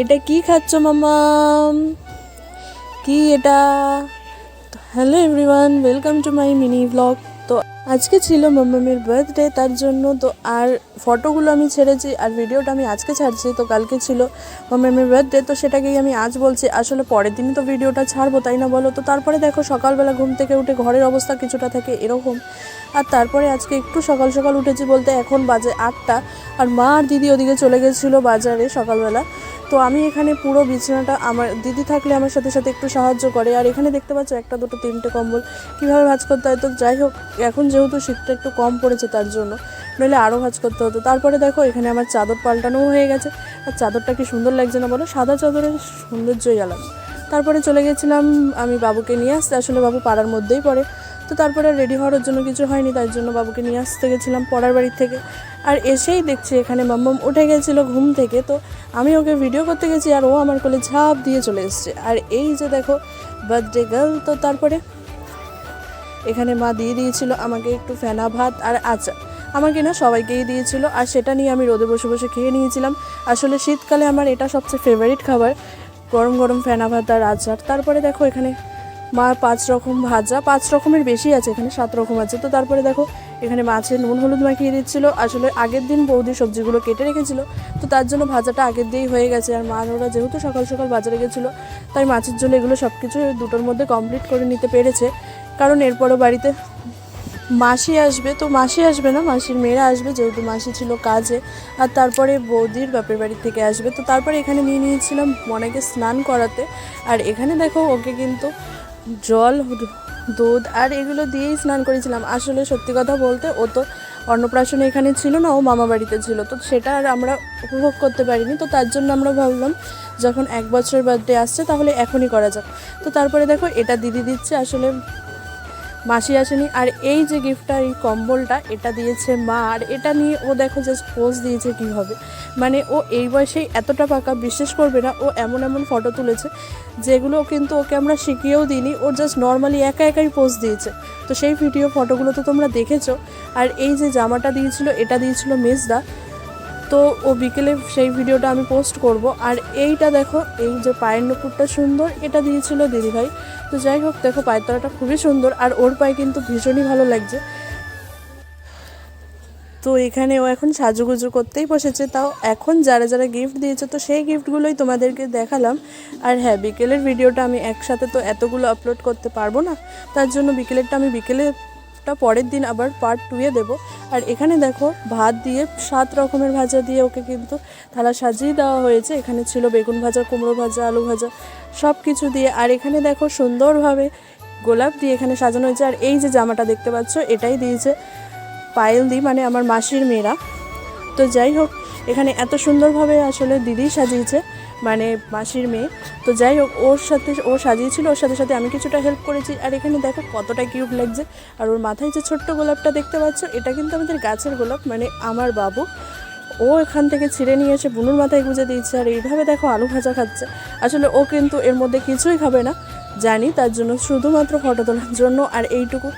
এটা কি খাচ্ছ মাম্মাম? কি এটা? Hello everyone, welcome to my mini blog. তো আজকে ছিল মাম্মামের বার্থডে, তার জন্য তো আর ফটোগুলো আমি ছেড়েছি আর ভিডিওটা আমি আজকে ছাড়ছি। তো কালকে ছিল মাম্মামের বার্থডে, তো সেটাকেই আমি আজ বলছি। আসলে পরের দিনই তো ভিডিওটা ছাড়বো, তাই না বলো? তো তারপরে দেখো সকালবেলা ঘুম থেকে উঠে ঘরের অবস্থা কিছুটা থাকে এরকম। আর তারপরে আজকে একটু সকাল সকাল উঠেছি, বলতে এখন বাজে 8টা। আর মা আর দিদি ওদিকে চলে গেছিলো বাজারে সকালবেলা। তো আমি এখানে পুরো বিছানাটা, আমার দিদি থাকলে আমার সাথে সাথে একটু সাহায্য করে। আর এখানে দেখতে পাচ্ছ একটা দুটো তিনটে কম্বল কীভাবে ভাঁজ করতে হয়। তো যাই হোক, এখন যেহেতু শীতটা একটু কম পড়েছে তার জন্য, নইলে আরও ভাঁজ করতে হতো। তারপরে দেখো এখানে আমার চাদর পাল্টানোও হয়ে গেছে। আর চাদরটা কি সুন্দর লাগছে না বলো? সাদা চাদরের সৌন্দর্যই আলাদা। তারপরে চলে গেছিলাম আমি বাবুকে নিয়ে আসতে। আসলে বাবু পাড়ার মধ্যেই পড়ে। তো তারপরে রেডি হওয়ার জন্য কিছু হয়নি, তাই জন্য বাবুকে নিয়ে আসতে গেছিলাম পড়ার বাড়ির থেকে। আর এসেই দেখছি এখানে মাম্মাম উঠে গেছিলো ঘুম থেকে। তো আমি ওকে ভিডিও করতে গেছি আর ও আমার কোলে ঝাঁপ দিয়ে চলে এসছে। আর এই যে দেখো বার্থডে গার্ল। তো তারপরে এখানে মা দিয়ে দিয়েছিল আমাকে একটু ফেনা ভাত আর আচার। আমাকে না সবাইকেই দিয়েছিল, আর সেটা নিয়ে আমি রোদে বসে বসে খেয়ে নিয়েছিলাম। আসলে শীতকালে আমার এটা সবচেয়ে ফেভারিট খাবার, গরম গরম ফেনা ভাত আর আচার। তারপরে দেখো এখানে মা 5 রকম ভাজা, 5 রকমের বেশি আছে, এখানে 7 রকম আছে। তো তারপরে দেখো এখানে মাছের নুন হলুদ মাখিয়ে দিচ্ছিলো। আসলে আগের দিন বৌদি সবজিগুলো কেটে রেখেছিলো, তো তার জন্য ভাজাটা আগের দিয়েই হয়ে গেছে। আর মা ওরা যেহেতু সকাল সকাল বাজারে গেছিলো, তাই মাছের ঝোল এগুলো সব কিছু দুটোর মধ্যে কমপ্লিট করে নিতে পেরেছে। কারণ এরপরও বাড়িতে মাসি আসবে, তো মাসি আসবে না, মাসির মেয়েরা আসবে, যেহেতু মাসি ছিল কাজে। আর তারপরে বৌদির বাপের বাড়ি থেকে আসবে। তো তারপরে এখানে নিয়ে নিয়েছিলাম মনেকে স্নান করাতে। আর এখানে দেখো ওকে কিন্তু জল, দুধ আর এগুলো দিয়েই স্নান করেছিলাম। আসলে সত্যি কথা বলতে ও তো অন্নপ্রাশনে এখানে ছিল না, ও মামা বাড়িতে ছিল। তো সেটা আর আমরা উপভোগ করতে পারিনি। তো তার জন্য আমরা ভাবলাম যখন 1 বছরের বার্থডে আসছে তাহলে এখনই করা যাক। তো তারপরে দেখো এটা দিদি দিচ্ছে, আসলে মাসি আসেনি। আর এই যে গিফটটা, এই কম্বলটা, এটা দিয়েছে মা। আর এটা নিয়ে ও দেখো জাস্ট পোজ দিয়েছে কীভাবে, মানে ও এই বয়সেই এতটা পাকা, বিশ্বাস করবে না, ও এমন এমন ফটো তুলেছে যেগুলো কিন্তু ওকে আমরা শিখিয়েও দিইনি। ও জাস্ট নর্মালি একা একাই পোজ দিয়েছে। তো সেই ভিডিও ফটোগুলো তো তোমরা দেখেছো। আর এই যে জামাটা দিয়েছিল, এটা দিয়েছিল মেজদা। তো ও বিকেলে সেই ভিডিওটা আমি পোস্ট করব। আর এইটা দেখো, এই যে পায়ের নুপুরটা সুন্দর, এটা দিয়েছিল দিদিভাই। তো যাই হোক, দেখো পায়ের তলাটা খুবই সুন্দর, আর ওর পায়ে কিন্তু ভীষণই ভালো লাগছে। তো এখানে ও এখন সাজুগুজু করতেই বসেছে। তাও এখন যারা যারা গিফট দিয়েছে, তো সেই গিফটগুলোই তোমাদেরকে দেখালাম। আর হ্যাঁ, বিকেলের ভিডিওটা আমি একসাথে তো এতগুলো আপলোড করতে পারবো না, তার জন্য বিকেলেরটা আমি পরের দিন আবার পার্ট 2-এ দেবো। আর এখানে দেখো ভাত দিয়ে 7 রকমের ভাজা দিয়ে ওকে কিন্তু থালা সাজিয়ে দেওয়া হয়েছে। এখানে ছিল বেগুন ভাজা, কুমড়ো ভাজা, আলু ভাজা, সব কিছু দিয়ে। আর এখানে দেখো সুন্দরভাবে গোলাপ দিয়ে এখানে সাজানো হয়েছে। আর এই যে জামাটা দেখতে পাচ্ছ, এটাই দিয়েছে পায়েল দি, মানে আমার মাসির মেয়েরা। তো যাই হোক, এখানে এত সুন্দরভাবে আসলে দিদি সাজিয়েছে, মানে মাসির মেয়ে। তো যাই হোক, ওর সাথে ও সাজিয়েছিল, ওর সাথে সাথে আমি কিছুটা হেল্প করেছি। আর এখানে দেখো কতটা কিউট লাগছে। আর ওর মাথায় যে ছোট্ট গোলাপটা দেখতে পাচ্ছ, এটা কিন্তু আমাদের গাছের গোলাপ, মানে আমার বাবু ও এখান থেকে ছিঁড়ে নিয়ে এসে বুনুর মাথায় গুঁজে দিয়েছে। আর এইভাবে দেখো আলু ভাজা খাচ্ছে। আসলে ও কিন্তু এর মধ্যে কিছুই খাবে না জানি, তার জন্য শুধুমাত্র ফটো তোলার জন্য আর এইটুকু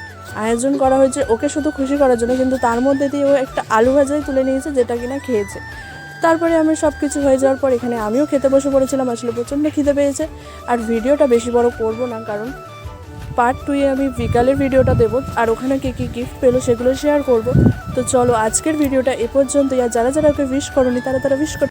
আয়োজন করা হয়েছে ওকে শুধু খুশি করার জন্য। কিন্তু তার মধ্যে দিয়ে ও একটা আলু ভাজাই তুলে নিয়েছে, যেটা কিনা খেয়েছে। তারপরে আমি সব কিছু হয়ে যাওয়ার পর এখানে আমিও খেতে বসে পড়েছিলাম। আসলে প্রচণ্ড খিদে পেয়েছে। আর ভিডিওটা বেশি বড় করব না, কারণ পার্ট 2-এ আমি বিকালের ভিডিওটা দেবো, আর ওখানে কী কী গিফট পেলো সেগুলো শেয়ার করব। তো চলো আজকের ভিডিওটা এ পর্যন্তই। আর যারা যারা ওকে উইশ করোনি তারা উইশ